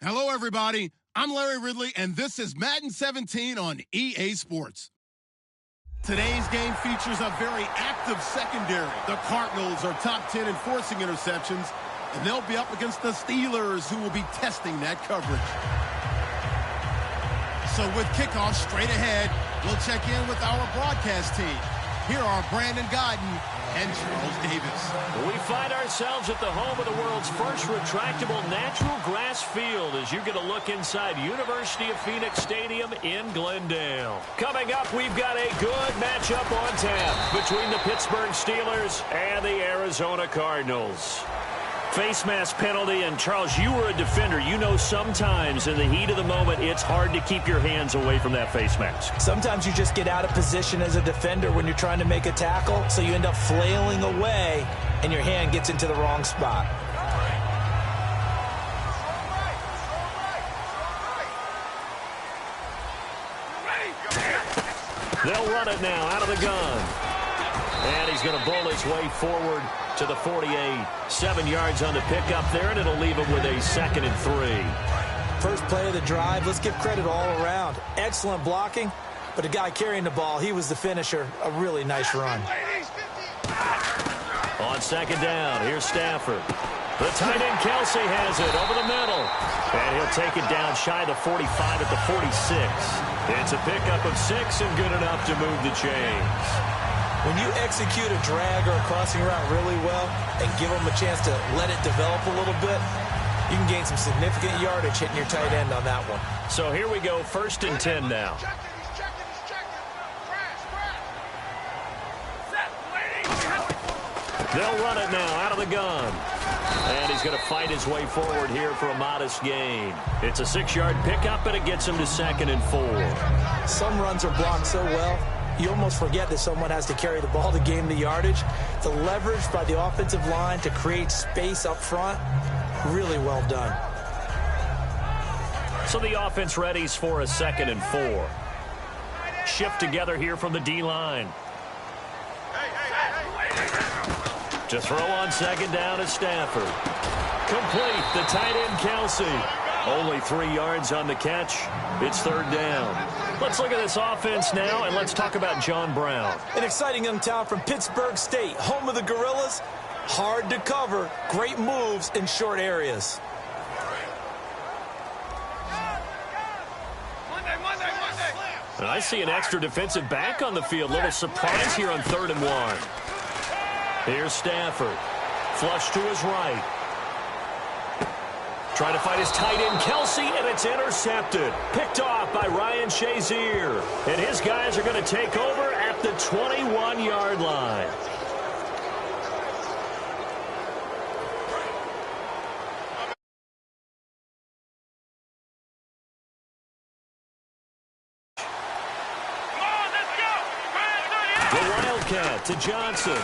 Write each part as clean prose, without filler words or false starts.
Hello, everybody. I'm Larry Ridley, and this is Madden 17 on EA Sports. Today's game features a very active secondary. The Cardinals are top 10 in forcing interceptions, and they'll be up against the Steelers, who will be testing that coverage. So with kickoff straight ahead, we'll check in with our broadcast team. Here are Brandon Godden and Charles Davis. We find ourselves at the home of the world's first retractable natural grass field as you get a look inside University of Phoenix Stadium in Glendale. Coming up, we've got a good matchup on tap between the Pittsburgh Steelers and the Arizona Cardinals. Face mask penalty, and Charles, you were a defender. You know sometimes in the heat of the moment, it's hard to keep your hands away from that face mask. Sometimes you just get out of position as a defender when you're trying to make a tackle, so you end up flailing away, and your hand gets into the wrong spot. They'll run it now out of the gun. And he's going to bowl his way forward to the 48. 7 yards on the pickup there, and it'll leave him with a 2nd and 3. First play of the drive, let's give credit all around. Excellent blocking, but the guy carrying the ball, he was the finisher. A really nice run. On 2nd down, here's Stafford. The tight end Kelsey has it over the middle. And he'll take it down shy of the 45 at the 46. It's a pickup of 6 and good enough to move the chains. When you execute a drag or a crossing route really well and give them a chance to let it develop a little bit, you can gain some significant yardage hitting your tight end on that one. So here we go, 1st and 10 now. They'll run it now out of the gun. And he's going to fight his way forward here for a modest gain. It's a 6-yard pickup, and it gets him to 2nd and 4. Some runs are blocked so well, you almost forget that someone has to carry the ball to gain the yardage. The leverage by the offensive line to create space up front, really well done. So the offense readies for a 2nd and 4. Shift together here from the D-line. To throw on 2nd down is Stafford. Complete, the tight end Kelsey. Only 3 yards on the catch. It's 3rd down. Let's look at this offense now, and let's talk about John Brown. An exciting young talent from Pittsburgh State, home of the Gorillas. Hard to cover, great moves in short areas. And I see an extra defensive back on the field. Little surprise here on 3rd and 1. Here's Stafford. Flush to his right. Trying to fight his tight end, Kelsey, and it's intercepted. Picked off by Ryan Shazier. And his guys are going to take over at the 21-yard line. The Wildcat to Johnson.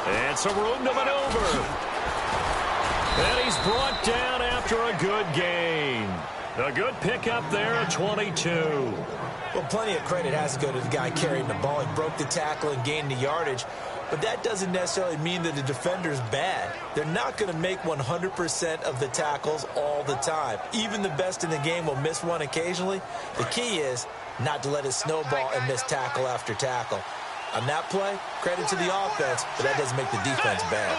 And some room to maneuver. And he's brought down after a good gain. A good pickup there at 22. Well, plenty of credit has to go to the guy carrying the ball. He broke the tackle and gained the yardage. But that doesn't necessarily mean that the defender's bad. They're not going to make 100% of the tackles all the time. Even the best in the game will miss one occasionally. The key is not to let it snowball and miss tackle after tackle. On that play, credit to the offense, but that doesn't make the defense bad.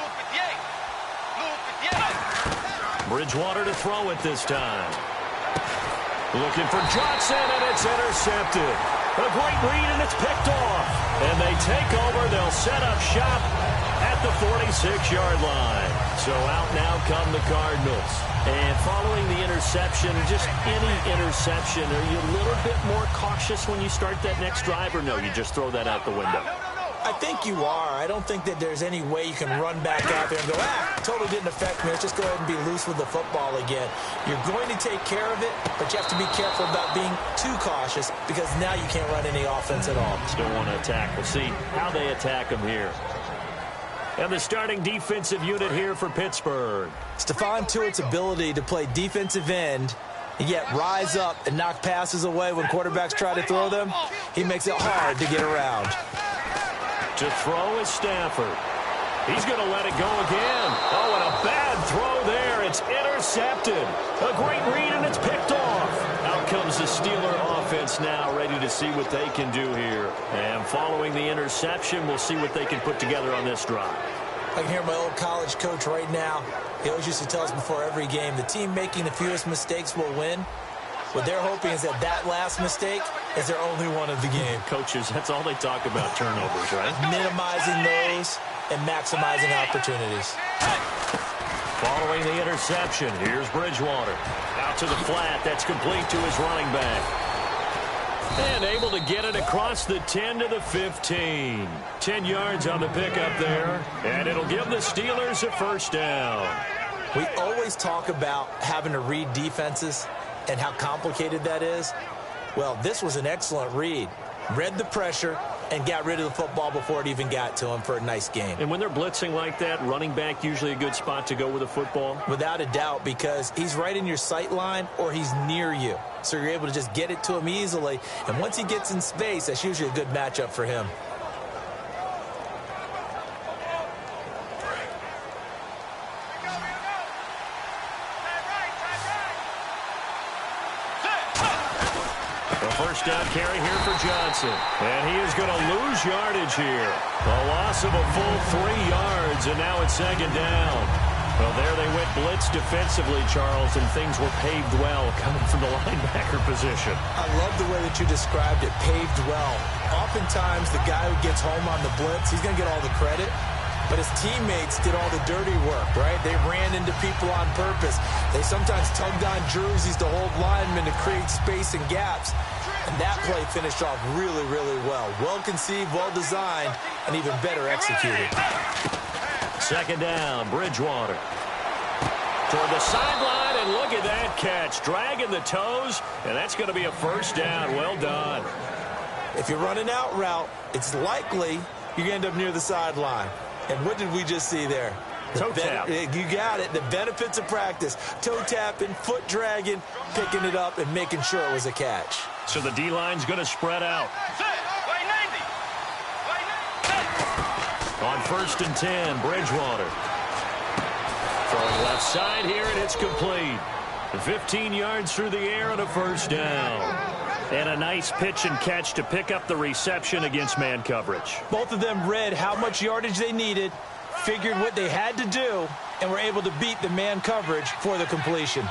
Bridgewater to throw it this time. Looking for Johnson, and it's intercepted. A great read, and it's picked off. And they take over. They'll set up shop at the 46-yard line. So out now come the Cardinals. And following the interception, or just any interception, are you a little bit more cautious when you start that next drive, or no, you just throw that out the window? I think you are. I don't think that there's any way you can run back out there and go, totally didn't affect me. Let's just go ahead and be loose with the football again. You're going to take care of it, but you have to be careful about being too cautious because now you can't run any offense at all. Still want to attack. We'll see how they attack them here. And the starting defensive unit here for Pittsburgh. Stephon Tuitt's ability to play defensive end and yet rise up and knock passes away when quarterbacks try to throw them, he makes it hard to get around. To throw is Stafford. He's going to let it go again. Oh, and a bad throw there. It's intercepted. A great read, and it's picked off. Out comes the Steeler offense now, ready to see what they can do here. And following the interception, we'll see what they can put together on this drive. I can hear my old college coach right now. He always used to tell us before every game, the team making the fewest mistakes will win. What they're hoping is that last mistake is their only one of the game. Coaches, that's all they talk about, turnovers, right? Minimizing those and maximizing opportunities. Following the interception, here's Bridgewater. Out to the flat. That's complete to his running back. And able to get it across the 10 to the 15. 10 yards on the pickup there. And it'll give the Steelers a first down. We always talk about having to read defenses and how complicated that is. Well, this was an excellent read. Read the pressure and got rid of the football before it even got to him for a nice game. And when they're blitzing like that, running back usually a good spot to go with a football? Without a doubt, because he's right in your sight line or he's near you. So you're able to just get it to him easily. And once he gets in space, that's usually a good matchup for him. First down carry here for Johnson. And he is going to lose yardage here. A loss of a full 3 yards, and now it's second down. Well, there they went blitz defensively, Charles, and things were paved well coming from the linebacker position. I love the way that you described it, paved well. Oftentimes, the guy who gets home on the blitz, he's going to get all the credit. But his teammates did all the dirty work, right? They ran into people on purpose. They sometimes tugged on jerseys to hold linemen to create space and gaps. And that play finished off really, really well. Well-conceived, well-designed, and even better executed. Second down, Bridgewater. Toward the sideline, and look at that catch. Dragging the toes, and that's going to be a first down. Well done. If you're running out route, it's likely you're going to end up near the sideline. And what did we just see there? Toe tap. You got it. The benefits of practice. Toe tapping, foot dragging, picking it up, and making sure it was a catch. So the D-line's going to spread out. On first and 10, Bridgewater. Throwing left side here, and it's complete. 15 yards through the air and a first down. And a nice pitch and catch to pick up the reception against man coverage. Both of them read how much yardage they needed, figured what they had to do, and were able to beat the man coverage for the completion.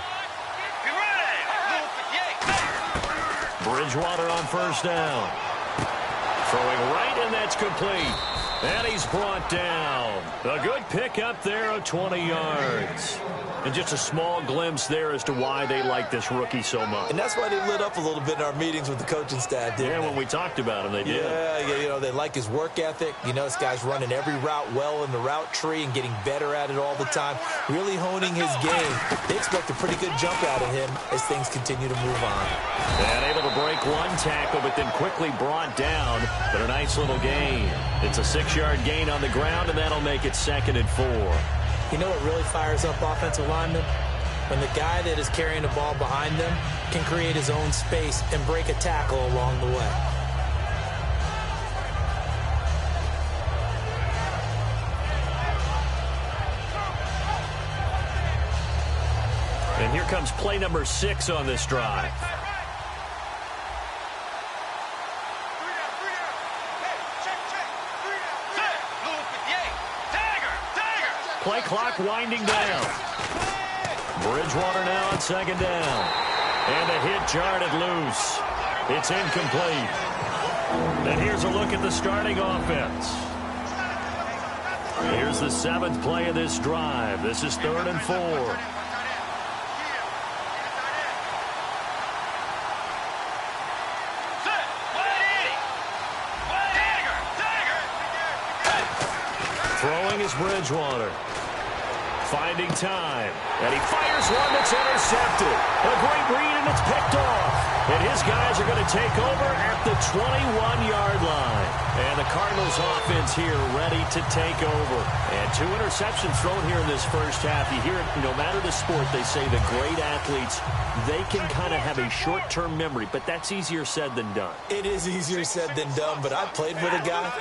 Bridgewater on first down. Throwing right, and that's complete. And he's brought down. A good pick up there of 20 yards. And just a small glimpse there as to why they like this rookie so much. And that's why they lit up a little bit in our meetings with the coaching staff, didn't they? When we talked about him, they did. Yeah, you know, they like his work ethic. You know, this guy's running every route well in the route tree and getting better at it all the time, really honing his game. They expect a pretty good jump out of him as things continue to move on. And able to break one tackle, but then quickly brought down. But a nice little gain. It's a 6-yard gain on the ground, and that'll make it 2nd and 4. You know what really fires up offensive linemen? When the guy that is carrying the ball behind them can create his own space and break a tackle along the way. And here comes play number 6 on this drive. Play clock winding down. Bridgewater now on second down. And a hit jarred it loose. It's incomplete. And here's a look at the starting offense. Here's the 7th play of this drive. This is 3rd and 4. Throwing is Bridgewater. Finding time. And he fires one that's intercepted. A great read, and it's picked off. And his guys are going to take over at the 21-yard line. And the Cardinals offense here ready to take over. And 2 interceptions thrown here in this first half. You hear it, no matter the sport, they say the great athletes, they can kind of have a short-term memory, but that's easier said than done. It is easier said than done, but I played with a guy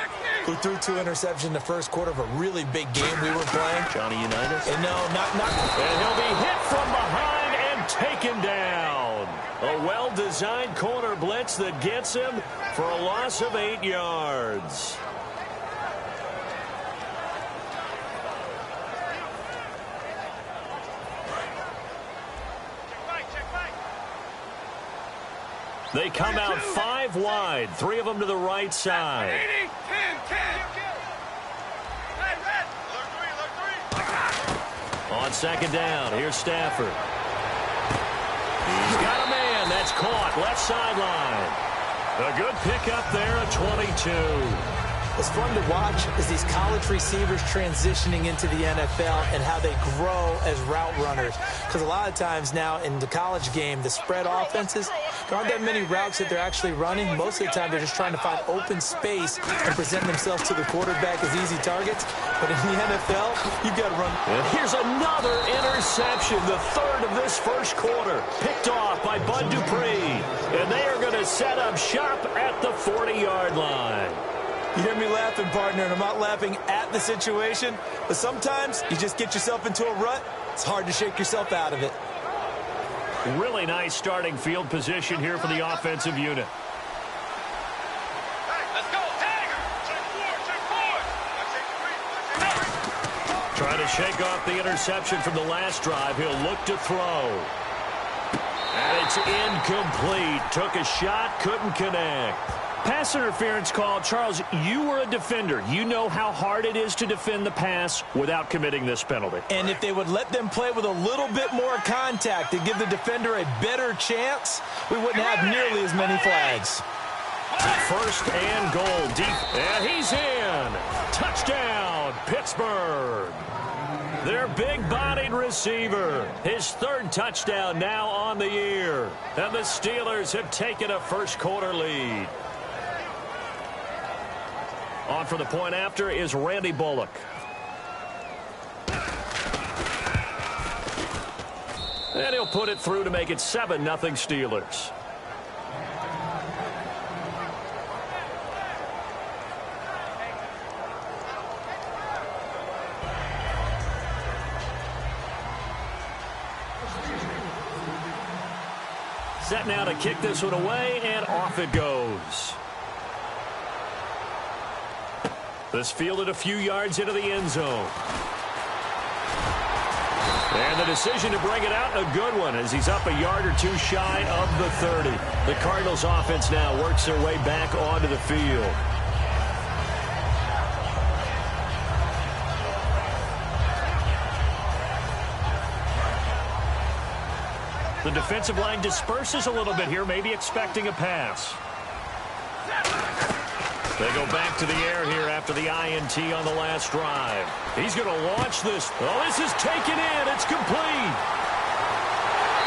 who threw 2 interceptions in the first quarter of a really big game we were playing. Johnny Unitas? And no, not. And he'll be hit from behind and taken down. A well-designed corner blitz that gets him for a loss of 8 yards. They come out 5 wide, 3 of them to the right side. On second down, here's Stafford. He's got a man. That's caught. Left sideline. A good pickup there at 22. What's fun to watch is these college receivers transitioning into the NFL and how they grow as route runners. Because a lot of times now in the college game, the spread offenses, there aren't that many routes that they're actually running. Most of the time, they're just trying to find open space and present themselves to the quarterback as easy targets. But in the NFL, you've got to run. And here's another interception, the third of this first quarter. Picked off by Bud Dupree. And they are going to set up shop at the 40-yard line. You hear me laughing, partner, and I'm not laughing at the situation, but sometimes you just get yourself into a rut. It's hard to shake yourself out of it. Really nice starting field position here for the offensive unit. Let's go, Tiger! Trying to shake off the interception from the last drive. He'll look to throw. And it's incomplete. Took a shot, couldn't connect. Pass interference call. Charles, you were a defender. You know how hard it is to defend the pass without committing this penalty. And if they would let them play with a little bit more contact to give the defender a better chance, we wouldn't have nearly as many flags. First and goal. Deep. And he's in. Touchdown, Pittsburgh. Their big-bodied receiver. His 3rd touchdown now on the year. And the Steelers have taken a first-quarter lead. On for the point after is Randy Bullock. And he'll put it through to make it 7-0 Steelers. Set now to kick this one away, and off it goes. This fielded a few yards into the end zone. And the decision to bring it out, a good one, as he's up a yard or two shy of the 30. The Cardinals offense now works their way back onto the field. The defensive line disperses a little bit here, maybe expecting a pass. They go back to the air here after the INT on the last drive. He's going to launch this. Oh, this is taken in. It's complete.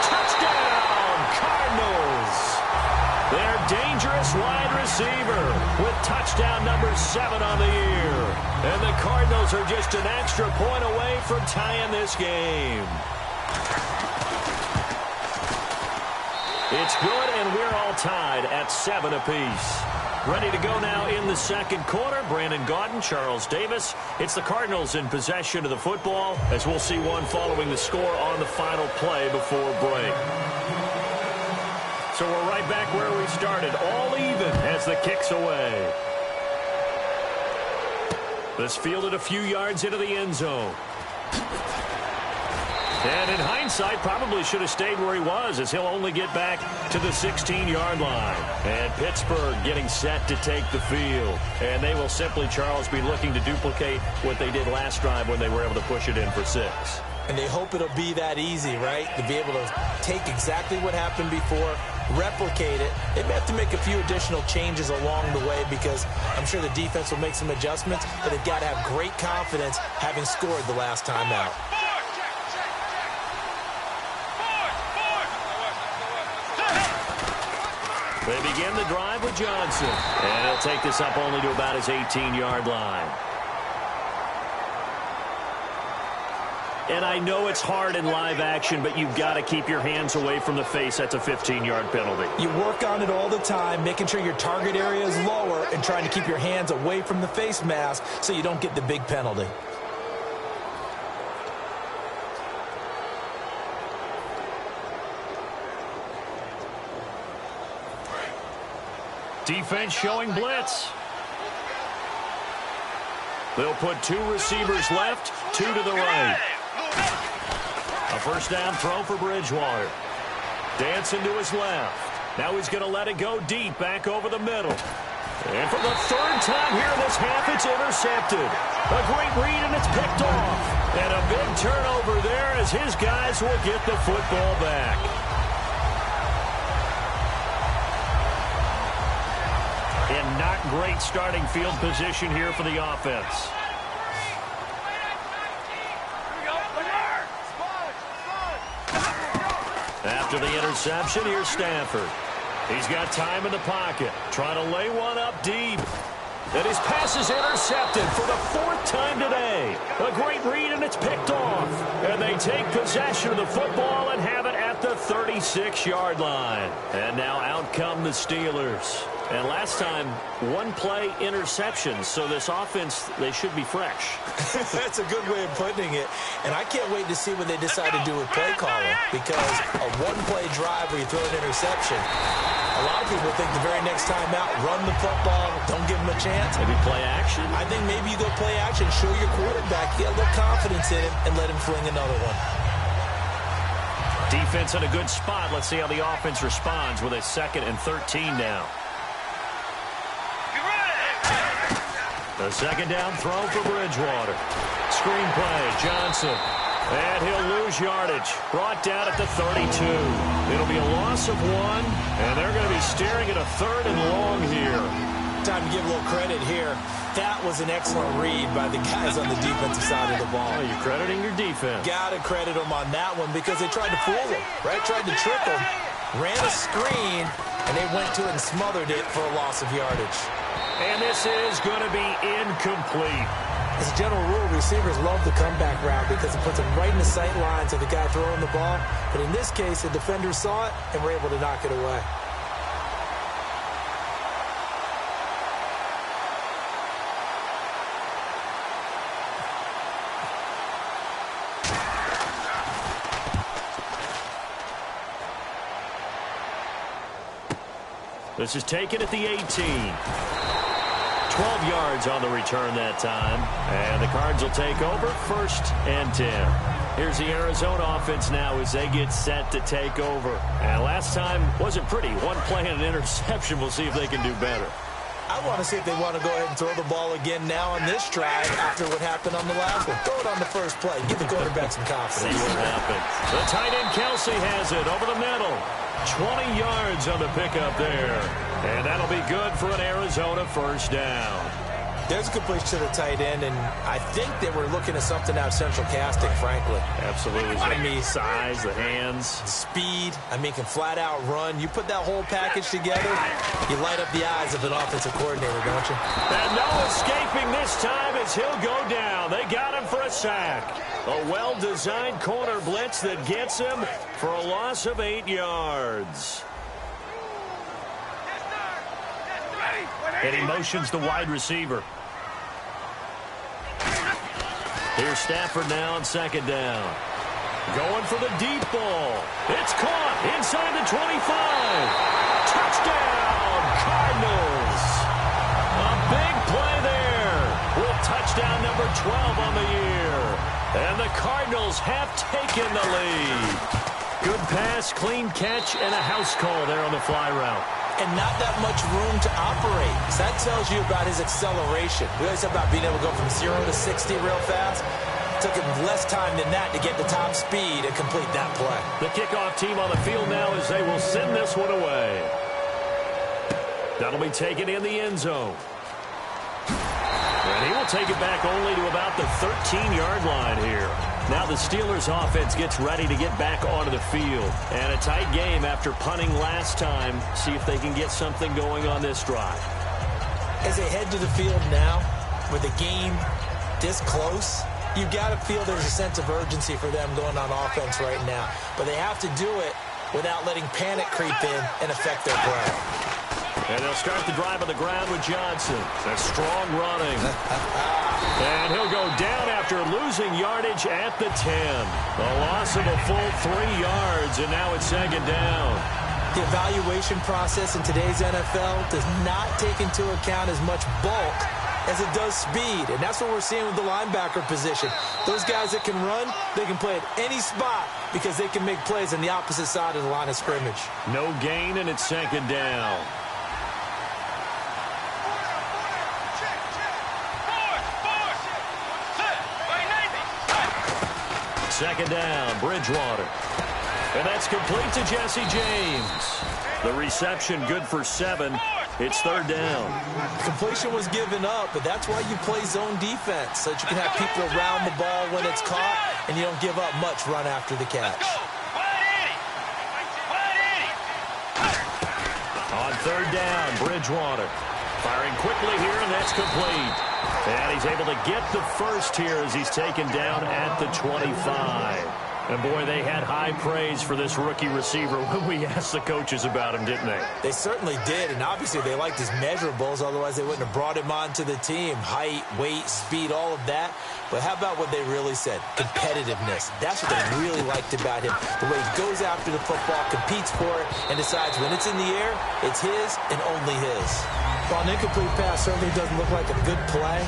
Touchdown, Cardinals. Their dangerous wide receiver with touchdown number 7 on the year. And the Cardinals are just an extra point away from tying this game. It's good, and we're all tied at 7 apiece. Ready to go now in the second quarter. Brandon Gaudin, Charles Davis. It's the Cardinals in possession of the football, as we'll see one following the score on the final play before break. So we're right back where we started, all even as the kick's away. This fielded a few yards into the end zone. And in hindsight, probably should have stayed where he was, as he'll only get back to the 16-yard line. And Pittsburgh getting set to take the field. And they will simply, Charles, be looking to duplicate what they did last drive when they were able to push it in for 6. And they hope it'll be that easy, right? To be able to take exactly what happened before, replicate it. They may have to make a few additional changes along the way, because I'm sure the defense will make some adjustments, but they've got to have great confidence having scored the last time out. They begin the drive with Johnson. And he'll take this up only to about his 18-yard line. And I know it's hard in live action, but you've got to keep your hands away from the face. That's a 15-yard penalty. You work on it all the time, making sure your target area is lower and trying to keep your hands away from the face mask so you don't get the big penalty. Defense showing blitz. They'll put 2 receivers left, 2 to the right. A first down throw for Bridgewater. Dancing to his left. Now he's going to let it go deep, back over the middle. And for the 3rd time here in this half, it's intercepted. A great read, and it's picked off. And a big turnover there as his guys will get the football back. And not great starting field position here for the offense. After the interception, here's Stafford. He's got time in the pocket, trying to lay one up deep. And his pass is intercepted for the 4th time today. A great read, and it's picked off. And they take possession of the football and have it at the 36-yard line. And now out come the Steelers. And last time, 1-play interception. So this offense, they should be fresh. That's a good way of putting it. And I can't wait to see what they decide to do with play calling. Because a 1-play drive where you throw an interception, a lot of people think the very next time out, run the football, don't give them a chance. Maybe play action? I think maybe you go play action, show your quarterback, get a little confidence in him, and let him fling another one. Defense in a good spot. Let's see how the offense responds with a 2nd and 13 now. The 2nd down throw for Bridgewater. Screen play, Johnson. And he'll lose yardage. Brought down at the 32. It'll be a loss of 1, and they're going to be staring at a 3rd and long here. Time to give a little credit here. That was an excellent read by the guys on the defensive side of the ball. Oh, you're crediting your defense. Got to credit them on that one because they tried to fool him, right? Tried to trick him, ran a screen, and they went to it and smothered it for a loss of yardage. And this is going to be incomplete. As a general rule, receivers love the comeback route because it puts them right in the sight lines of the guy throwing the ball. But in this case, the defender saw it and were able to knock it away. This is taken at the 18. 12 yards on the return that time. And the Cards will take over 1st and 10. Here's the Arizona offense now as they get set to take over. And last time wasn't pretty. 1 play and an interception. We'll see if they can do better. I want to see if they want to go ahead and throw the ball again now on this drive after what happened on the last one. Throw it on the first play. Give the quarterback some confidence. See what happens. The tight end Kelsey has it over the middle. 20 yards on the pickup there. And that'll be good for an Arizona 1st down. There's a completion to the tight end, and I think they were looking at something out of central casting, frankly. Absolutely. I mean, size, the hands. Speed. I mean, can flat out run. You put that whole package together, you light up the eyes of an offensive coordinator, don't you? And no escaping this time as he'll go down. They got him for a sack. A well-designed corner blitz that gets him for a loss of 8 yards. And he motions the wide receiver. Here's Stafford now on 2nd down. Going for the deep ball. It's caught inside the 25. Touchdown, Cardinals. A big play there with touchdown number 12 on the year. And the Cardinals have taken the lead. Good pass, clean catch, and a house call there on the fly route. And not that much room to operate. So that tells you about his acceleration. We always talk about being able to go from 0 to 60 real fast. It took him less time than that to get the top speed and complete that play. The kickoff team on the field now as they will send this one away. That'll be taken in the end zone. And he will take it back only to about the 13-yard line here. Now the Steelers offense gets ready to get back onto the field. And a tight game after punting last time. See if they can get something going on this drive. As they head to the field now, with the game this close, You've got to feel there's a sense of urgency for them going on offense right now. But they have to do it without letting panic creep in and affect their play. And they'll start the drive on the ground with Johnson. That's strong running. And he'll go down after losing yardage at the 10. A loss of a full 3 yards, and now it's second down. The evaluation process in today's NFL does not take into account as much bulk as it does speed, and that's what we're seeing with the linebacker position. Those guys that can run, they can play at any spot because they can make plays on the opposite side of the line of scrimmage. No gain, and it's second down. Second down, Bridgewater. And that's complete to Jesse James. The reception good for 7. It's third down. Completion was given up, but that's why you play zone defense, so that you can have people around the ball when it's caught, and you don't give up much run after the catch. On third down, Bridgewater. Firing quickly here, and that's complete. And he's able to get the first here as he's taken down at the 25. And, boy, they had high praise for this rookie receiver when we asked the coaches about him, didn't they? They certainly did, and obviously they liked his measurables. Otherwise, they wouldn't have brought him onto the team. Height, weight, speed, all of that. But how about what they really said? Competitiveness. That's what they really liked about him. The way he goes after the football, competes for it, and decides when it's in the air, it's his and only his. While an incomplete pass certainly doesn't look like a good play,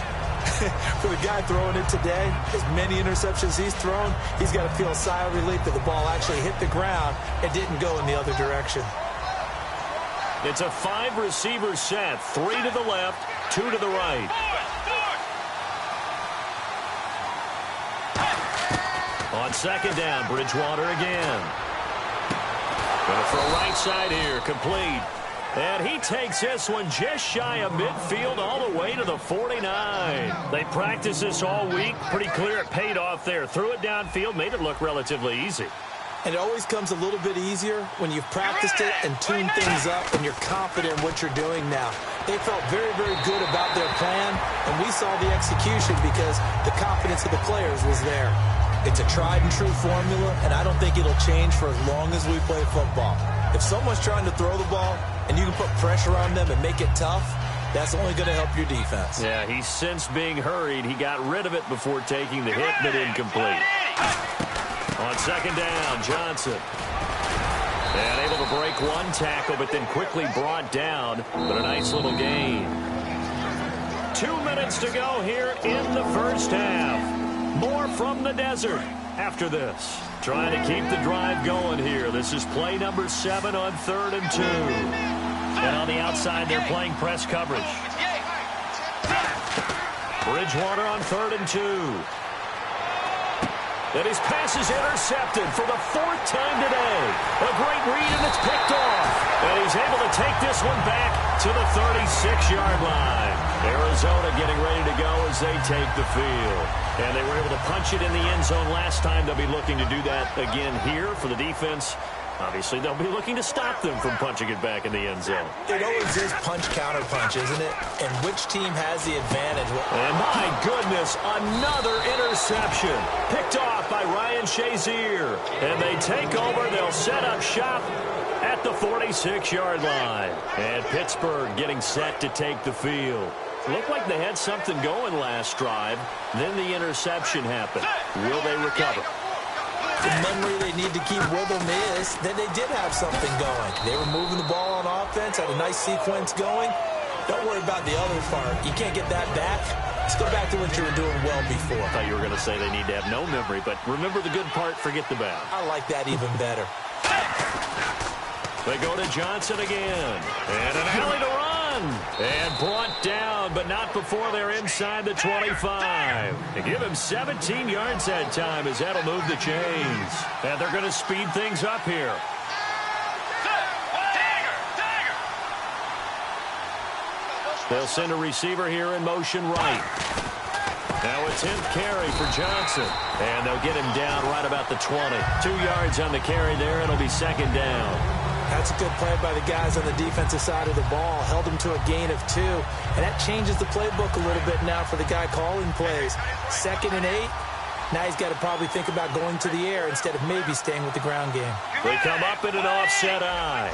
for the guy throwing it today, as many interceptions he's thrown, he's got to feel a sigh of relief that the ball actually hit the ground and didn't go in the other direction. It's a 5-receiver set. 3 to the left, 2 to the right. On second down, Bridgewater again. Going for a right side here, complete. And he takes this one just shy of midfield all the way to the 49. They practiced this all week. Pretty clear it paid off there. Threw it downfield, made it look relatively easy. And it always comes a little bit easier when you've practiced it and tuned things up and you're confident in what you're doing now. They felt very, very good about their plan, and we saw the execution because the confidence of the players was there. It's a tried-and-true formula, and I don't think it'll change for as long as we play football. If someone's trying to throw the ball and you can put pressure on them and make it tough, that's only going to help your defense. Yeah, he's since being hurried. He got rid of it before taking the hit, but incomplete. On second down, Johnson. And able to break one tackle, but then quickly brought down. But a nice little gain. 2 minutes to go here in the first half. More from the desert after this. Trying to keep the drive going here. This is play number 7 on 3rd and 2. And on the outside, they're playing press coverage. Bridgewater on 3rd and 2. And his pass is intercepted for the 4th time today. A great read, and it's picked off. And he's able to take this one back to the 36-yard line. Arizona getting ready to go as they take the field. And they were able to punch it in the end zone last time. They'll be looking to do that again here for the defense. Obviously, they'll be looking to stop them from punching it back in the end zone. It always is punch-counter-punch, isn't it? And which team has the advantage? And my goodness, another interception. Picked off by Ryan Shazier. And they take over. They'll set up shop at the 46-yard line. And Pittsburgh getting set to take the field. Looked like they had something going last drive. Then the interception happened. Will they recover? The memory they need to keep with them is that they did have something going. They were moving the ball on offense, had a nice sequence going. Don't worry about the other part. You can't get that back. Let's go back to what you were doing well before. I thought you were going to say they need to have no memory, but remember the good part, forget the bad. I like that even better. They go to Johnson again. And an alley to run. And brought down, but not before they're inside the 25. They give him 17 yards that time as that'll move the chains. And they're going to speed things up here. They'll send a receiver here in motion right. Now a 10th carry for Johnson. And they'll get him down right about the 20. 2 yards on the carry there. It'll be second down. That's a good play by the guys on the defensive side of the ball. Held him to a gain of 2. And that changes the playbook a little bit now for the guy calling plays. 2nd and 8. Now he's got to probably think about going to the air instead of maybe staying with the ground game. They come up in an offset eye.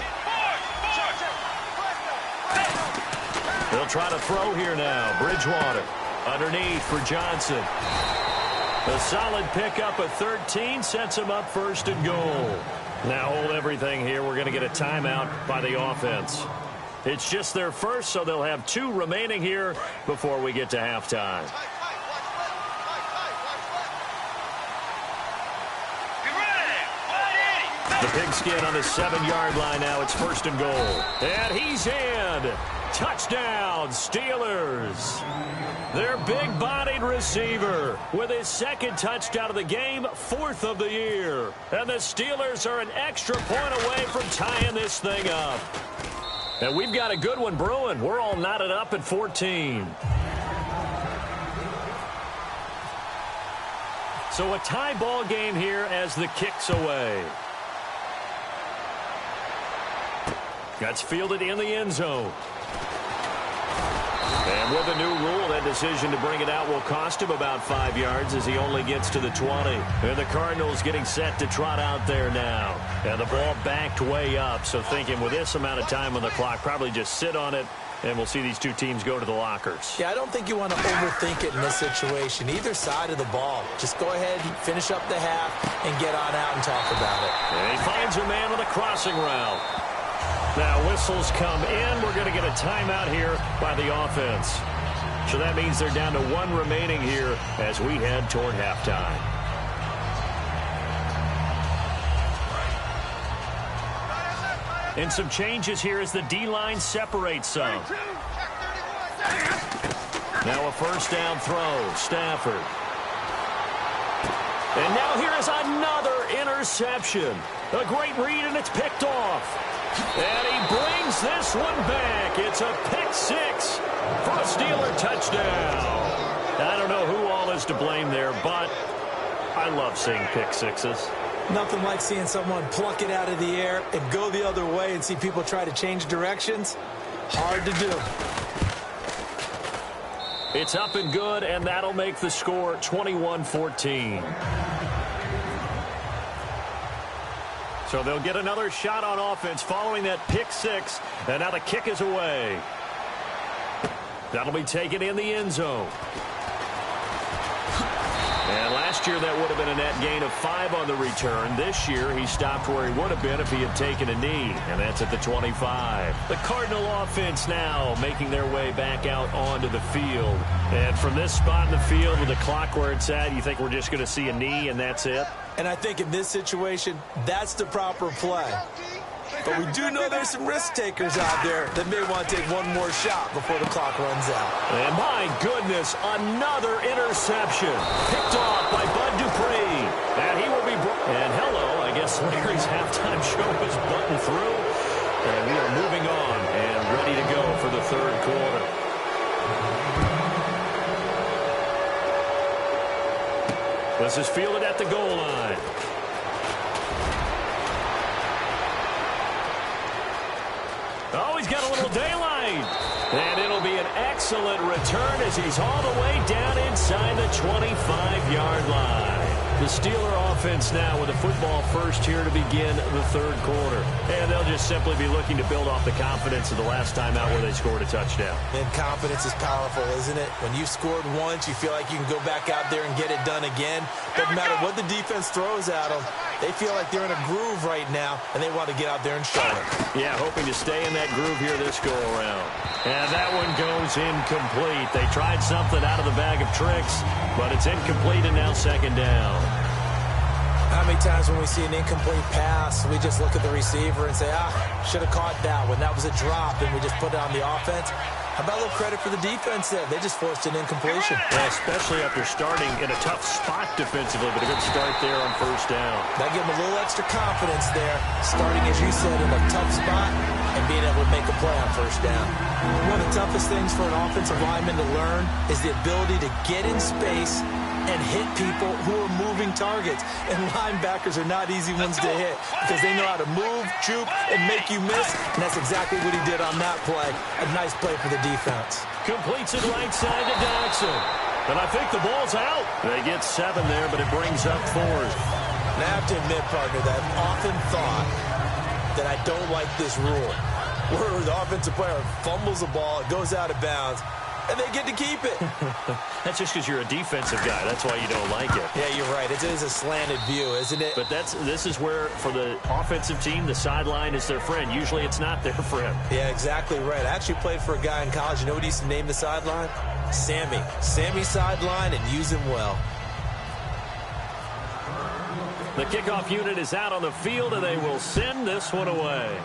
They'll try to throw here now. Bridgewater underneath for Johnson. A solid pickup of 13 sets him up first and goal. Now hold everything here. We're going to get a timeout by the offense. It's just their first, so they'll have 2 remaining here before we get to halftime. The pigskin on the 7-yard line now. It's first and goal. And he's in. Touchdown, Steelers. Their big-bodied receiver with his 2nd touchdown of the game, 4th of the year. And the Steelers are an extra point away from tying this thing up. And we've got a good one brewing. We're all knotted up at 14. So a tie ball game here as the kick's away. That's fielded in the end zone. And with a new rule, that decision to bring it out will cost him about 5 yards as he only gets to the 20. And the Cardinals getting set to trot out there now. And the ball backed way up, so thinking with this amount of time on the clock, probably just sit on it, and we'll see these 2 teams go to the lockers. Yeah, I don't think you want to overthink it in this situation. Either side of the ball. Just go ahead, finish up the half, and get on out and talk about it. And he finds a man with a crossing route. Now whistles come in. We're going to get a timeout here by the offense. So that means they're down to 1 remaining here as we head toward halftime. And some changes here as the D-line separates some. Now a first down throw. Stafford. And now here is another interception. A great read, and it's picked off. And he brings this one back. It's a pick 6 for a Steeler touchdown. I don't know who all is to blame there, but I love seeing pick 6s. Nothing like seeing someone pluck it out of the air and go the other way and see people try to change directions. Hard to do. It's up and good, and that'll make the score 21-14. So they'll get another shot on offense following that pick 6, and now the kick is away. That'll be taken in the end zone. And last year that would have been a net gain of 5 on the return. This year he stopped where he would have been if he had taken a knee, and that's at the 25. The Cardinal offense now making their way back out onto the field. And from this spot in the field with the clock where it's at, you think we're just going to see a knee and that's it? And I think in this situation, that's the proper play. But we do know there's some risk takers out there that may want to take one more shot before the clock runs out. And my goodness, another interception. Picked off by Bud Dupree. And he will be and hello, I guess Larry's halftime show is buttoned through. And we are moving on and ready to go for the 3rd quarter. This is fielded at the goal line. Oh, he's got a little daylight. And it'll be an excellent return as he's all the way down inside the 25-yard line. The Steeler offense now with a football first here to begin the 3rd quarter. And they'll just simply be looking to build off the confidence of the last time out where they scored a touchdown. And confidence is powerful, isn't it? When you've scored once, you feel like you can go back out there and get it done again. Doesn't matter what the defense throws at them. They feel like they're in a groove right now, and they want to get out there and show it. Yeah, hoping to stay in that groove here this go-around. And that one goes incomplete. They tried something out of the bag of tricks, but it's incomplete and now 2nd down. How many times when we see an incomplete pass, we just look at the receiver and say, should have caught that one. That was a drop, and we just put it on the offense. How about a little credit for the defense there? They just forced an incompletion. Yeah, especially after starting in a tough spot defensively, but a good start there on 1st down. That gave them a little extra confidence there, starting, as you said, in a tough spot and being able to make a play on 1st down. One of the toughest things for an offensive lineman to learn is the ability to get in space and hit people who are moving targets. And linebackers are not easy ones to hit because they know how to move, juke, and make you miss. And that's exactly what he did on that play. A nice play for the defense. Completes it right side to Dodson. And I think the ball's out. They get 7 there, but it brings up 4th. And I have to admit, partner, that I've often thought that I don't like this rule, where the offensive player fumbles the ball, it goes out of bounds, and they get to keep it. That's just because you're a defensive guy. That's why you don't like it. Yeah, you're right. It is a slanted view, isn't it? But this is where, for the offensive team, the sideline is their friend. Usually it's not their friend. Yeah, exactly right. I actually played for a guy in college. You know what he used to name the sideline? Sammy. Sammy sideline, and use him well. The kickoff unit is out on the field, and they will send this one away.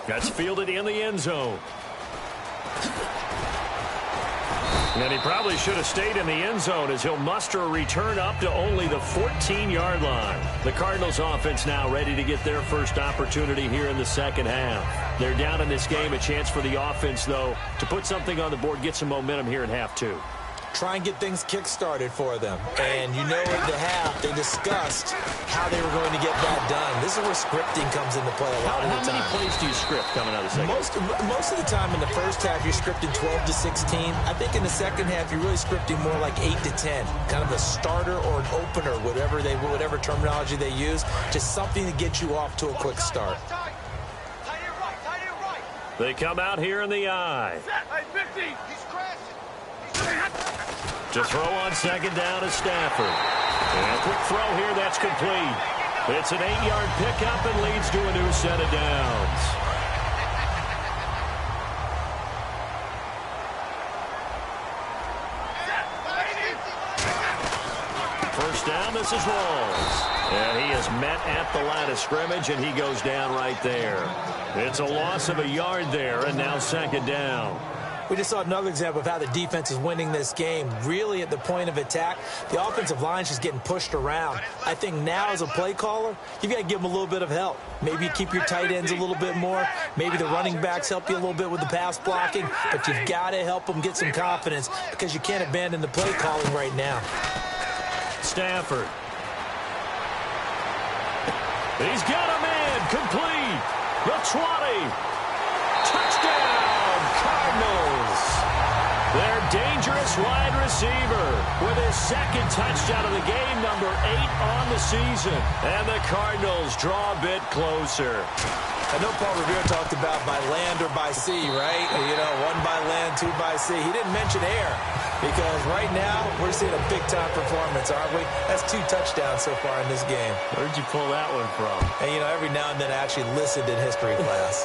That's fielded in the end zone. And he probably should have stayed in the end zone as he'll muster a return up to only the 14-yard line. The Cardinals offense now ready to get their first opportunity here in the second half. They're down in this game. A chance for the offense, though, to put something on the board, get some momentum here in half 2. Try and get things kick-started for them. And you know, in the half, they discussed how they were going to get that done. This is where scripting comes into play a lot of the time. How many plays do you script coming out of the second? Most of the time in the first half, you're scripting 12 to 16. I think in the second half, you're really scripting more like 8 to 10. Kind of a starter or an opener, whatever terminology they use. Just something to get you off to a quick start. They come out here in the eye. To throw on second down is Stafford. And a quick throw here, that's complete. It's an 8-yard pickup and leads to a new set of downs. First down, this is Rawls. And he is met at the line of scrimmage, and he goes down right there. It's a loss of a yard there, and now second down. We just saw another example of how the defense is winning this game. Really, at the point of attack, the offensive line is just getting pushed around. I think now, as a play caller, you've got to give them a little bit of help. Maybe keep your tight ends a little bit more. Maybe the running backs help you a little bit with the pass blocking. But you've got to help them get some confidence because you can't abandon the play calling right now. Stafford. He's got a man complete. The 20. Touchdown, Cardinals. Their dangerous wide receiver with his second touchdown of the game, number 8 on the season. And the Cardinals draw a bit closer. I know Paul Revere talked about by land or by sea, right? You know, 1 by land, 2 by sea. He didn't mention air because right now we're seeing a big-time performance, aren't we? That's 2 touchdowns so far in this game. Where'd you pull that one from? And, you know, every now and then I actually listened in history class.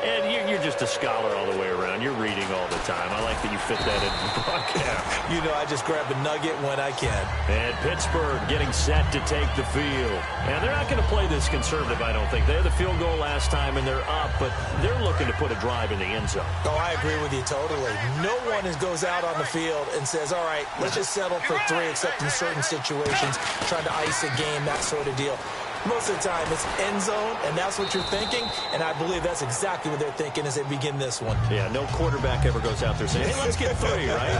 And you're just a scholar all the way around. You're reading all the time. I like that you fit that into the broadcast. You know, I just grab a nugget when I can. And Pittsburgh getting set to take the field. And they're not going to play this conservative, I don't think. They had the field goal last time, and they're up, but they're looking to put a drive in the end zone. Oh, I agree with you totally. No one goes out on the field and says, all right, let's just settle for 3, except in certain situations, trying to ice a game, that sort of deal. Most of the time, it's end zone, and that's what you're thinking, and I believe that's exactly what they're thinking as they begin this one. Yeah, no quarterback ever goes out there saying, hey, let's get 3, right?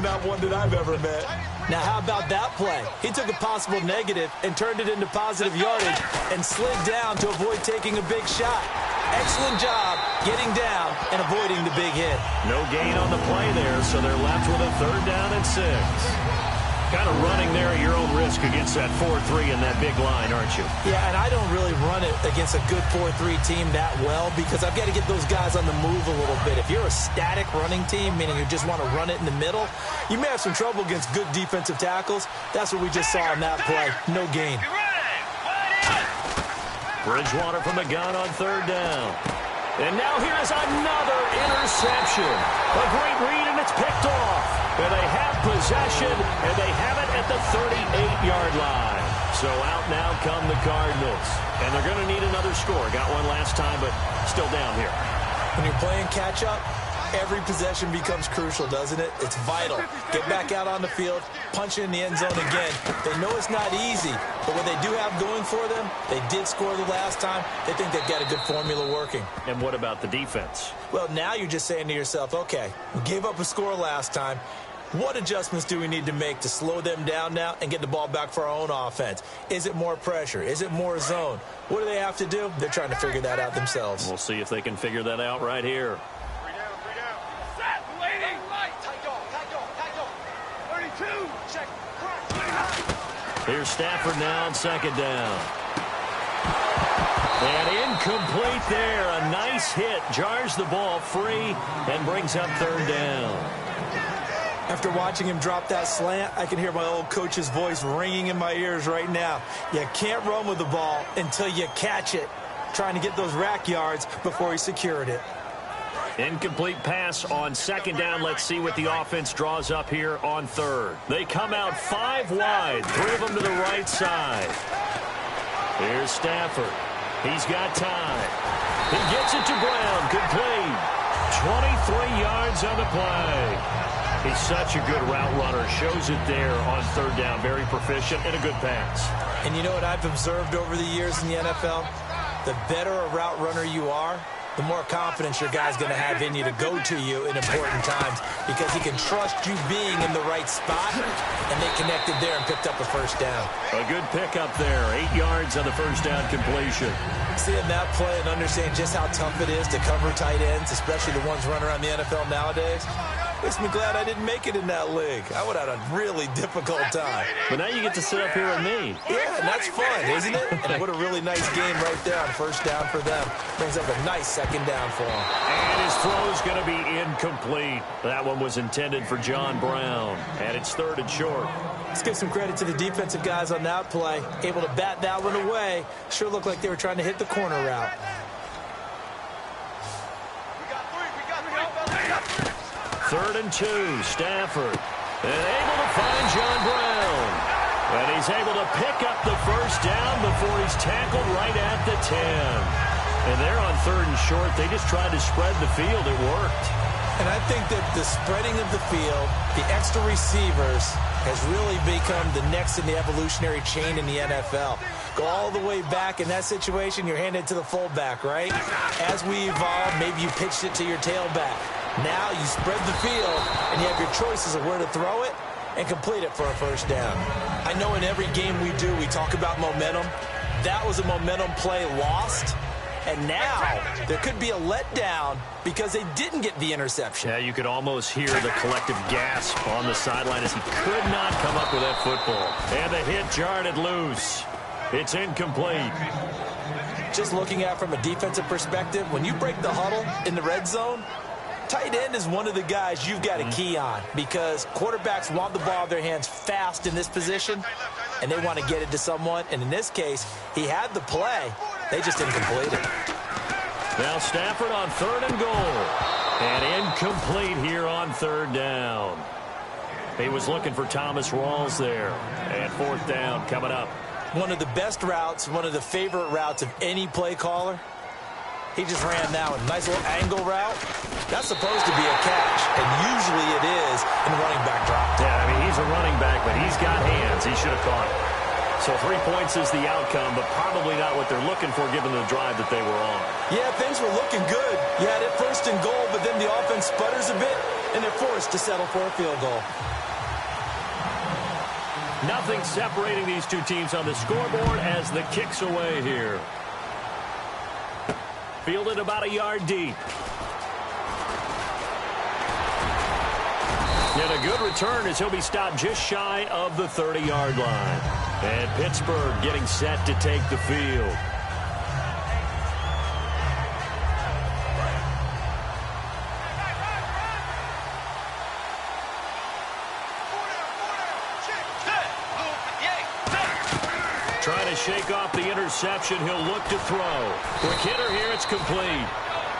Not one that I've ever met. Now, how about that play? He took a possible negative and turned it into positive yardage and slid down to avoid taking a big shot. Excellent job getting down and avoiding the big hit. No gain on the play there, so they're left with a 3rd down and 6. Kind of running there at your own risk against that 4-3 and that big line, aren't you? Yeah, and I don't really run it against a good 4-3 team that well because I've got to get those guys on the move a little bit. If you're a static running team, meaning you just want to run it in the middle, you may have some trouble against good defensive tackles. That's what we just saw in that play. No gain. Bridgewater from the gun on 3rd down. And now here is another interception. A great read, and it's picked off. And they have possession, and they have it at the 38-yard line. So out now come the Cardinals. And they're going to need another score. Got one last time, but still down here. When you're playing catch-up, every possession becomes crucial, doesn't it? It's vital. Get back out on the field, punch it in the end zone again. They know it's not easy, but what they do have going for them, they did score the last time. They think they've got a good formula working. And what about the defense? Well, now you're just saying to yourself, okay, we gave up a score last time. What adjustments do we need to make to slow them down now and get the ball back for our own offense? Is it more pressure? Is it more zone? What do they have to do? They're trying to figure that out themselves. We'll see if they can figure that out right here. Here's Stafford now on second down. And incomplete there. A nice hit. Jars the ball free and brings up third down. After watching him drop that slant, I can hear my old coach's voice ringing in my ears right now. You can't run with the ball until you catch it. Trying to get those rack yards before he secured it. Incomplete pass on second down. Let's see what the offense draws up here on third. They come out 5 wide. 3 of them to the right side. Here's Stafford. He's got time. He gets it to Brown. Complete. 23 yards on the play. He's such a good route runner. Shows it there on third down. Very proficient and a good pass. And you know what I've observed over the years in the NFL? The better a route runner you are, the more confidence your guy's going to have in you to go to you in important times because he can trust you being in the right spot, and they connected there and picked up a first down. A good pickup there. 8 yards on the first down completion. Seeing that play and understand just how tough it is to cover tight ends, especially the ones running around the NFL nowadays, makes me glad I didn't make it in that league. I would have had a really difficult time. But now you get to sit up here with me. Yeah, and that's fun, isn't it? And what a really nice game right there on first down for them. Brings up a nice second down for him. And his throw's going to be incomplete. That one was intended for John Brown. And it's third and short. Let's give some credit to the defensive guys on that play. Able to bat that one away. Sure looked like they were trying to hit the corner route. Third and 2, Stafford. And able to find John Brown. And he's able to pick up the first down before he's tackled right at the 10. And they're on third and short. They just tried to spread the field. It worked. And I think that the spreading of the field, the extra receivers, has really become the next in the evolutionary chain in the NFL. Go all the way back in that situation, you're handed to the fullback, right? As we evolve, maybe you pitched it to your tailback. Now you spread the field, and you have your choices of where to throw it and complete it for a first down. I know in every game we do, we talk about momentum. That was a momentum play lost. And now there could be a letdown because they didn't get the interception. Yeah, you could almost hear the collective gasp on the sideline as he could not come up with that football. And the hit jarred it loose. It's incomplete. Just looking at it from a defensive perspective, when you break the huddle in the red zone, tight end is one of the guys you've got to key on because quarterbacks want the ball in their hands fast in this position, and they want to get it to someone. And in this case, he had the play. They just didn't complete it. Now Stafford on third and goal. And incomplete here on third down. He was looking for Thomas Rawls there. And fourth down coming up. One of the best routes, one of the favorite routes of any play caller. He just ran that one. Nice little angle route. That's supposed to be a catch, and usually it is in running back drop. Yeah, I mean, he's a running back, but he's got hands. He should have caught it. So 3 points is the outcome, but probably not what they're looking for given the drive that they were on. Yeah, things were looking good. You had it first and goal, but then the offense sputters a bit, and they're forced to settle for a field goal. Nothing separating these two teams on the scoreboard as the kick's away here. Fielded about a yard deep. And a good return as he'll be stopped just shy of the 30-yard line. And Pittsburgh getting set to take the field. Trying to shake off the interception. He'll look to throw. Quick hitter here. It's complete.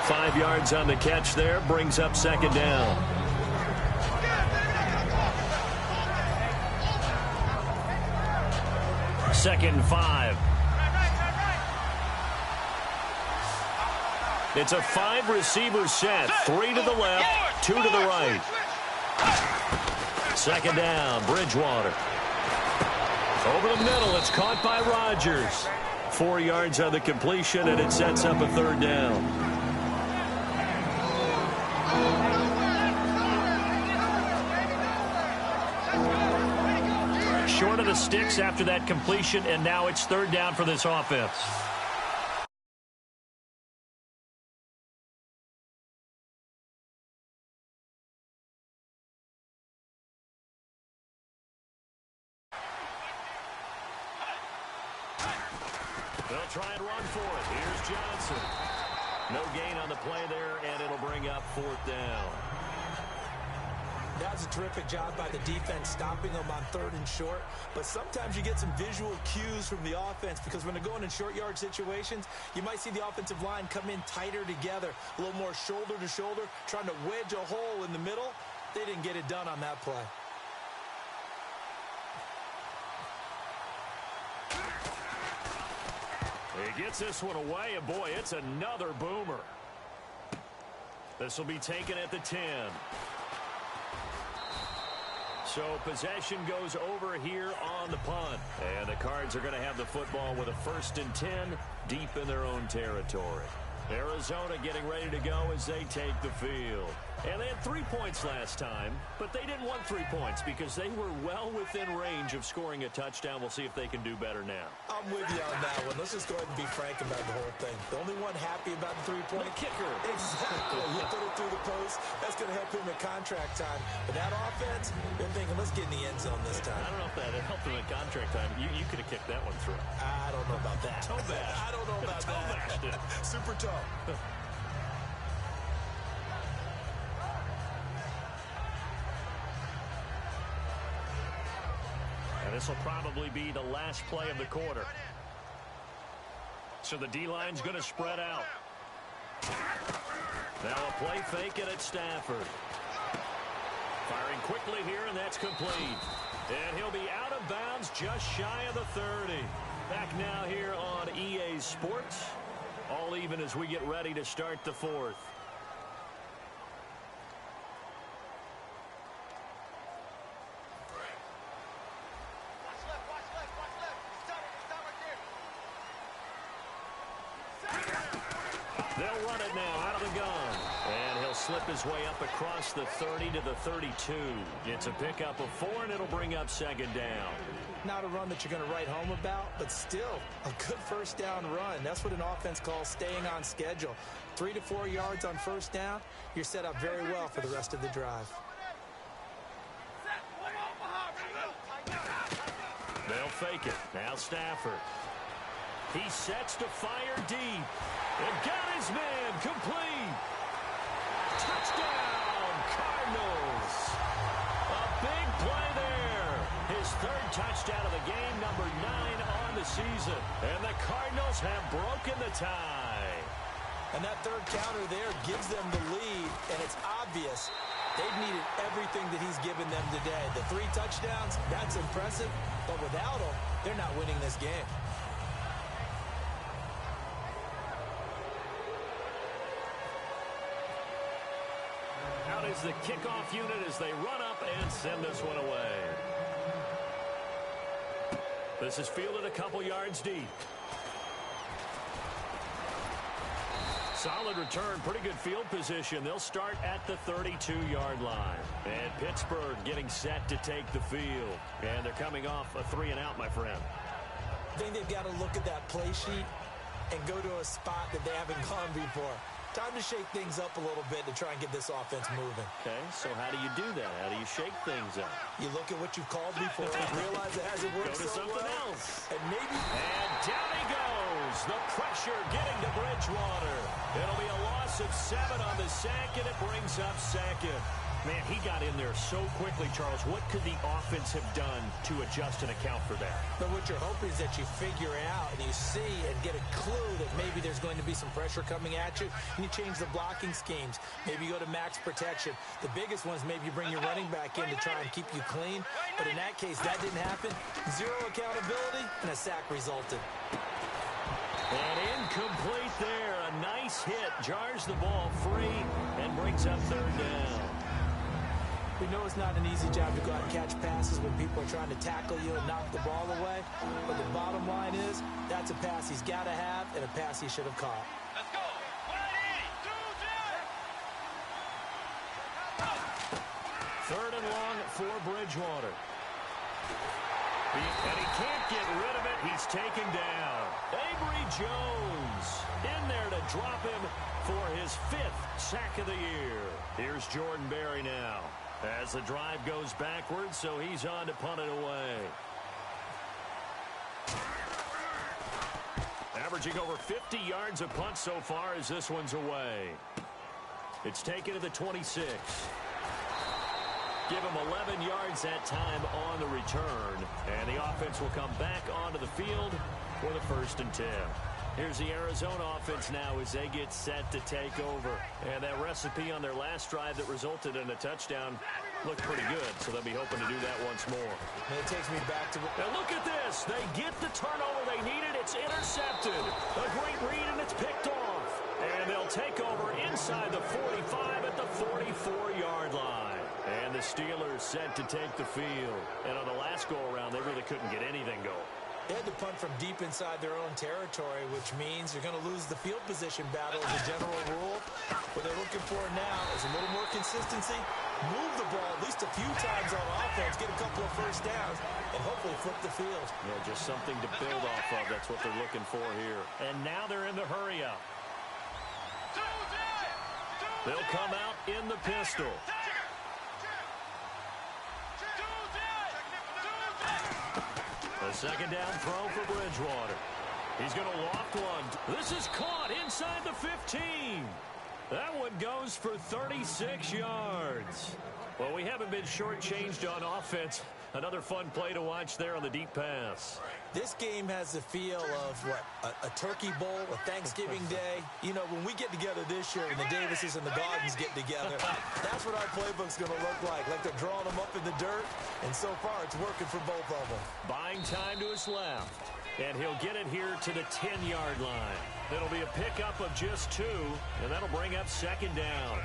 5 yards on the catch there. Brings up second down. Second and 5. It's a 5-receiver set. 3 to the left, 2 to the right. Second down, Bridgewater. Over the middle, it's caught by Rodgers. 4 yards on the completion, and it sets up a third down. Short of the sticks after that completion, and now it's third down for this offense. They'll try and run for it. Here's Johnson. No gain on the play there, and it'll bring up 4th down. That was a terrific job by the defense, stopping them on 3rd and short. But sometimes you get some visual cues from the offense, because when they're going in short yard situations, you might see the offensive line come in tighter together, a little more shoulder to shoulder, trying to wedge a hole in the middle. They didn't get it done on that play. He gets this one away, and boy, it's another boomer. This will be taken at the 10. So possession goes over here on the punt. And the Cards are going to have the football with a 1st and 10 deep in their own territory. Arizona getting ready to go as they take the field. And they had 3 points last time, but they didn't want 3 points because they were well within range of scoring a touchdown. We'll see if they can do better now. I'm with you on that one. Let's just go ahead and be frank about the whole thing. The only one happy about the 3-point kicker. Exactly. You put it through the post. That's going to help him at contract time. But that offense, they're thinking, let's get in the end zone this time. I don't know if that helped him at contract time. You could have kicked that one through. I don't know about that. Toe bash. I don't know about that. Super toe. And this will probably be the last play of the quarter. So the D-line's going to spread out. Now a play fake it at Stafford. Firing quickly here, and that's complete. And he'll be out of bounds just shy of the 30. Back now here on EA Sports. All even as we get ready to start the 4th. They'll run it now out of the gun. And he'll slip his way up across the 30 to the 32. It's a pickup of 4, and it'll bring up 2nd down. Not a run that you're going to write home about, but still a good 1st down run. That's what an offense calls staying on schedule. 3 to 4 yards on 1st down, you're set up very well for the rest of the drive. They'll fake it. Now Stafford. He sets to fire deep. And got his man complete. Touchdown, Cardinals. A big play there. His 3rd touchdown of the game, number 9 on the season. And the Cardinals have broken the tie. And that 3rd counter there gives them the lead, and it's obvious they've needed everything that he's given them today. The 3 touchdowns, that's impressive, but without him, they're not winning this game. Out is the kickoff unit as they run up and send this one away. This is fielded a couple yards deep. Solid return, pretty good field position. They'll start at the 32-yard line. And Pittsburgh getting set to take the field. And they're coming off a 3-and-out, my friend. I think they've got to look at that play sheet and go to a spot that they haven't gone before. Time to shake things up a little bit to try and get this offense moving. Okay, so how do you do that? How do you shake things up? You look at what you've called before and realize it hasn't worked so well. Go to something else. And maybe... And down he goes. The pressure getting to Bridgewater. It'll be a loss of 7 on the sack, and it brings up 2nd. Man, he got in there so quickly, Charles. What could the offense have done to adjust and account for that? But what you're hoping is that you figure out and you see and get a clue that maybe there's going to be some pressure coming at you, and you change the blocking schemes. Maybe you go to max protection. The biggest one is maybe you bring your running back in to try and keep you clean. But in that case, that didn't happen. 0 accountability, and a sack resulted. And incomplete there. A nice hit. Jars the ball free and brings up 3rd down. We know it's not an easy job to go out and catch passes when people are trying to tackle you and knock the ball away. But the bottom line is, that's a pass he's got to have and a pass he should have caught. Let's go. 3rd and long for Bridgewater. And he can't get rid of it. He's taken down. Avery Jones in there to drop him for his 5th sack of the year. Here's Jordan Berry now as the drive goes backwards, so he's on to punt it away. averaging over 50 yards a punt so far as this one's away. It's taken to the 26. Give him 11 yards that time on the return. And the offense will come back onto the field for the 1st and 10. Here's the Arizona offense now as they get set to take over. And that recipe on their last drive that resulted in a touchdown looked pretty good, so they'll be hoping to do that once more. And it takes me back to... Now look at this. They get the turnover they needed. It's intercepted. A great read, and it's picked off. And they'll take over inside the 45 at the 44-yard line. And the Steelers set to take the field. And on the last go-around, they really couldn't get anything going. They had to punt from deep inside their own territory, which means you're going to lose the field position battle as a general rule. What they're looking for now is a little more consistency, move the ball at least a few times on offense, get a couple of first downs, and hopefully flip the field. Yeah, just something to build off of. That's what they're looking for here. And now they're in the hurry-up. They'll come out in the pistol. A second down throw for Bridgewater. He's going to loft one. This is caught inside the 15. That one goes for 36 yards. Well, we haven't been shortchanged on offense. Another fun play to watch there on the deep pass. This game has the feel of, a turkey bowl, a Thanksgiving day. You know, when we get together this year and the Davises and the Gardens get together, that's what our playbook's going to look like. Like they're drawing them up in the dirt, and so far it's working for both of them. Buying time to his left, and he'll get it here to the 10-yard line. It'll be a pickup of just 2, and that'll bring up second down.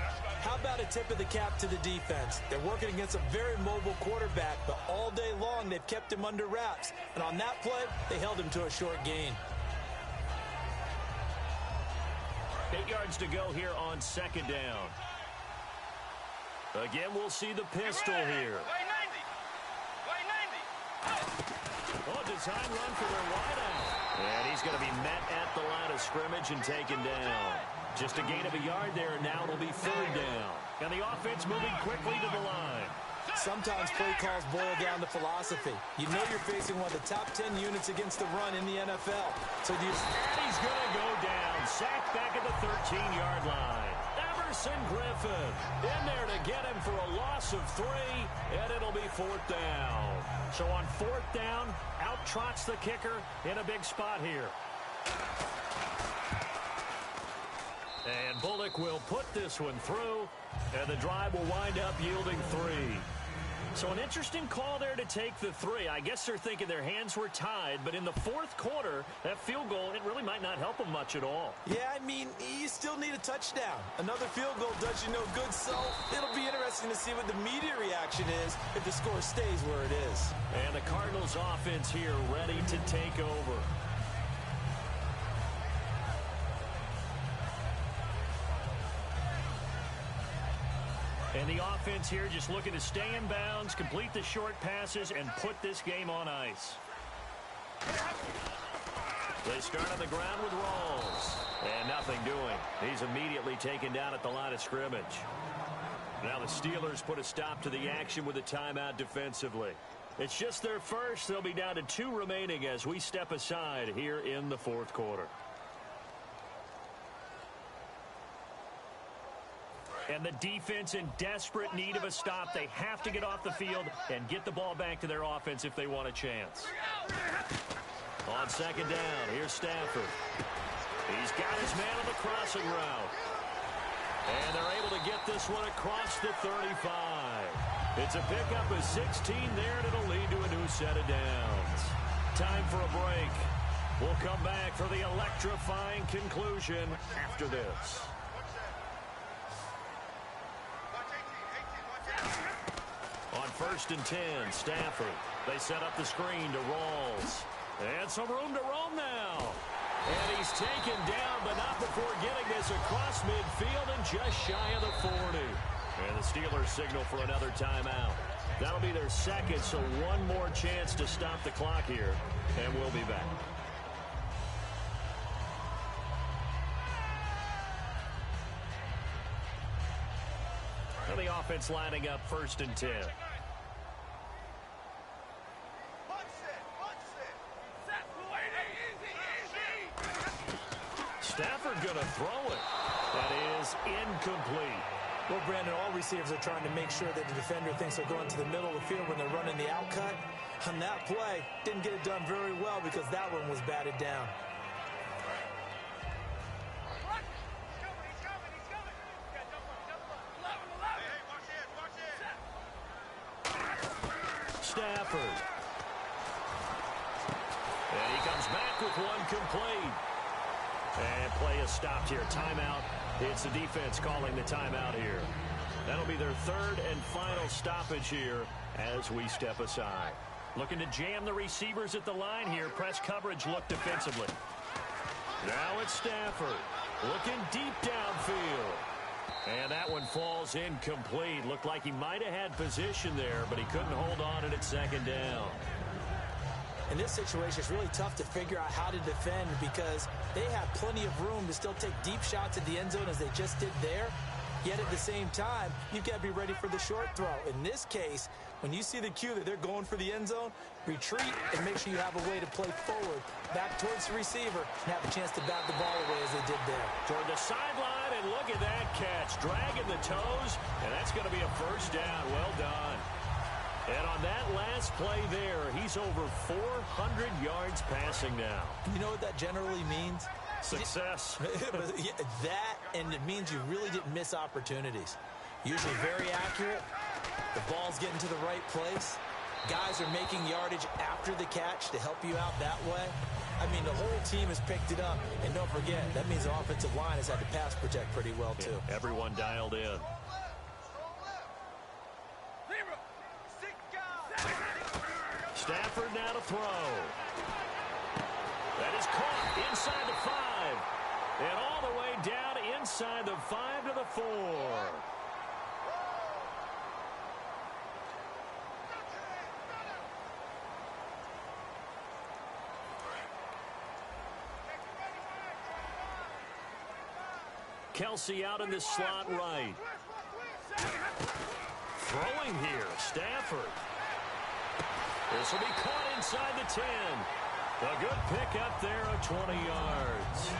How about a tip of the cap to the defense? They're working against a very mobile quarterback, but all day long they've kept him under wraps. And on that play, they held him to a short gain. 8 yards to go here on second down. Again, we'll see the pistol here. Oh, design run for their wideout. And he's going to be met at the line of scrimmage and taken down. Just a gain of a yard there, and now it'll be 3rd down. And the offense moving quickly to the line. Sometimes play calls boil down to philosophy. You know you're facing one of the top 10 units against the run in the NFL. So and he's going to go down. Sacked back at the 13-yard line. Emerson Griffin in there to get him for a loss of 3, and it'll be 4th down. So on 4th down, out trots the kicker in a big spot here. And Bullock will put this one through, and the drive will wind up yielding 3. So an interesting call there to take the 3. I guess they're thinking their hands were tied, but in the 4th quarter, that field goal, it really might not help them much at all. Yeah, I mean, you still need a touchdown. Another field goal does you no good, so it'll be interesting to see what the media reaction is if the score stays where it is. And the Cardinals offense here ready to take over. And the offense here just looking to stay in bounds, complete the short passes, and put this game on ice. They start on the ground with Rawls. And nothing doing. He's immediately taken down at the line of scrimmage. Now the Steelers put a stop to the action with a timeout defensively. It's just their first. They'll be down to 2 remaining as we step aside here in the 4th quarter. And the defense in desperate need of a stop. They have to get off the field and get the ball back to their offense if they want a chance. On second down, here's Stafford. He's got his man on the crossing route. And they're able to get this one across the 35. It's a pickup of 16 there, and it'll lead to a new set of downs. Time for a break. We'll come back for the electrifying conclusion after this. On 1st and 10, Stafford. They set up the screen to Rawls. And some room to roam now. And he's taken down, but not before getting this across midfield and just shy of the 40. And the Steelers signal for another timeout. That'll be their second, so one more chance to stop the clock here. And we'll be back. And the offense lining up 1st and 10. to throw it. That is incomplete. Well, Brandon, all receivers are trying to make sure that the defender thinks they're going to the middle of the field when they're running the out cut. On that play, didn't get it done very well because that one was batted down. Stafford. And he comes back with one complete. And play is stopped here. Timeout. It's the defense calling the timeout here. That'll be their third and final stoppage here as we step aside. Looking to jam the receivers at the line here. Press coverage look defensively. Now it's Stafford. Looking deep downfield. And that one falls incomplete. Looked like he might have had position there, but he couldn't hold on at second down. In this situation, it's really tough to figure out how to defend because they have plenty of room to still take deep shots at the end zone as they just did there. Yet at the same time, you've got to be ready for the short throw. In this case, when you see the cue that they're going for the end zone, retreat and make sure you have a way to play forward, back towards the receiver, and have a chance to bat the ball away as they did there. Toward the sideline, and look at that catch. Dragging the toes, and that's going to be a first down. Well done. And on that last play there, he's over 400 yards passing now. You know what that generally means? Success. That, and it means you really didn't miss opportunities. Usually very accurate. The ball's getting to the right place. Guys are making yardage after the catch to help you out that way. I mean, the whole team has picked it up. And don't forget, that means the offensive line has had to pass protect pretty well, too. Yeah, everyone dialed in. Stafford now to throw. That is caught inside the 5. And all the way down inside the 5 to the 4. Kelsey out in the slot right. Throwing here, Stafford. This will be caught inside the 10. A good pick up there of 20 yards.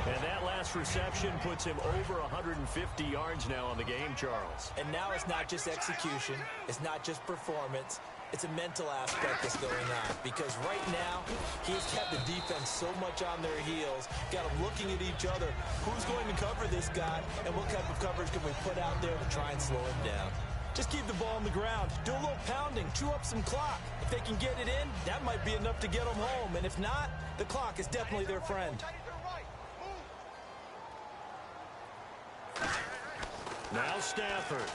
And that last reception puts him over 150 yards now on the game, Charles. And now it's not just execution. It's not just performance. It's a mental aspect that's going on. Because right now, he's kept the defense so much on their heels. Got them looking at each other. Who's going to cover this guy? And what type of coverage can we put out there to try and slow him down? Just keep the ball on the ground. Do a little pounding. Chew up some clock. If they can get it in, that might be enough to get them home. And if not, the clock is definitely their friend. Now Stafford.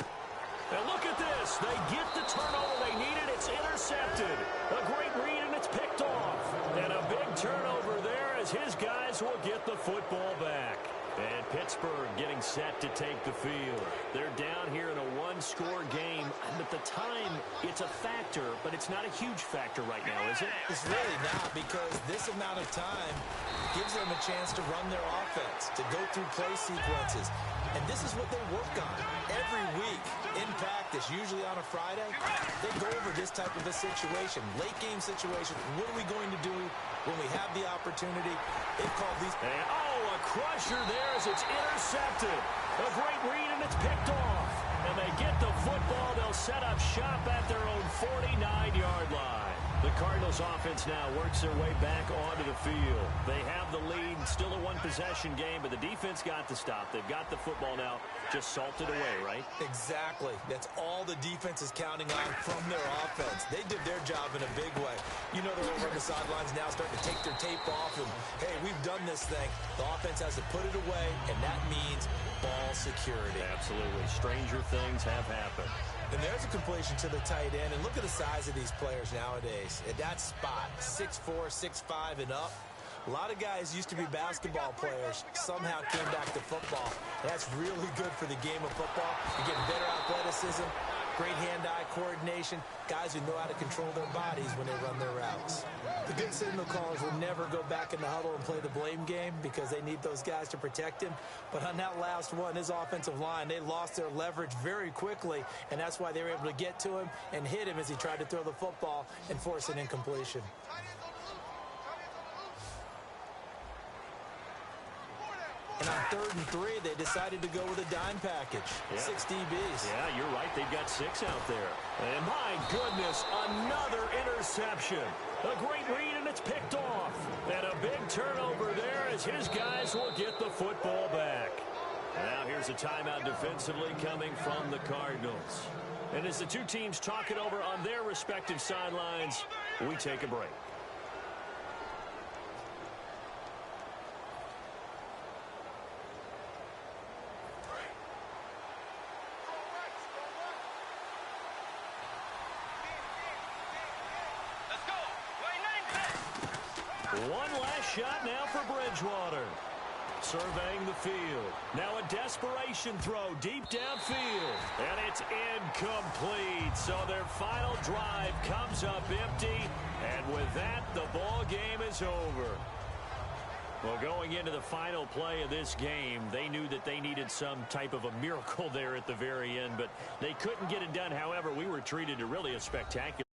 And look at this. They get the turnover they needed. It's intercepted. A great read, and it's picked off. And a big turnover there as his guys will get the football back. And Pittsburgh getting set to take the field. They're down here in a one-score game. And at the time, it's a factor, but it's not a huge factor right now, is it? It's really not, because this amount of time gives them a chance to run their offense, to go through play sequences. And this is what they work on every week in practice, usually on a Friday. They go over this type of a situation, late-game situation. What are we going to do when we have the opportunity? They've called these... And, oh, a crusher there as it's intercepted. A great read, and it's picked off. And they get the football. They'll set up shop at their own 49-yard line. The Cardinals offense now works their way back onto the field. They have the lead, still a one-possession game, but the defense got to stop. They've got the football now, just salted away, right? Exactly. That's all the defense is counting on from their offense. They did their job in a big way. You know they're over on the sidelines now starting to take their tape off, and, hey, we've done this thing. The offense has to put it away, and that means ball security. Absolutely. Stranger things have happened. And there's a completion to the tight end. And look at the size of these players nowadays. At that spot, 6'4", 6'5", and up. A lot of guys used to be basketball players, somehow came back to football. That's really good for the game of football. You're getting better athleticism, great hand-eye coordination, guys who know how to control their bodies when they run their routes. The good signal callers will never go back in the huddle and play the blame game because they need those guys to protect him. But on that last one, his offensive line, they lost their leverage very quickly, and that's why they were able to get to him and hit him as he tried to throw the football and force an incompletion. And on 3rd and 3, they decided to go with a dime package. Yeah. 6 DBs. Yeah, you're right. They've got 6 out there. And my goodness, another interception. A great read, and it's picked off. And a big turnover there as his guys will get the football back. Now here's a timeout defensively coming from the Cardinals. And as the two teams talk it over on their respective sidelines, we take a break. One last shot now for Bridgewater. Surveying the field. Now a desperation throw deep downfield. And it's incomplete. So their final drive comes up empty. And with that, the ball game is over. Well, going into the final play of this game, they knew that they needed some type of a miracle there at the very end. But they couldn't get it done. However, we were treated to really a spectacular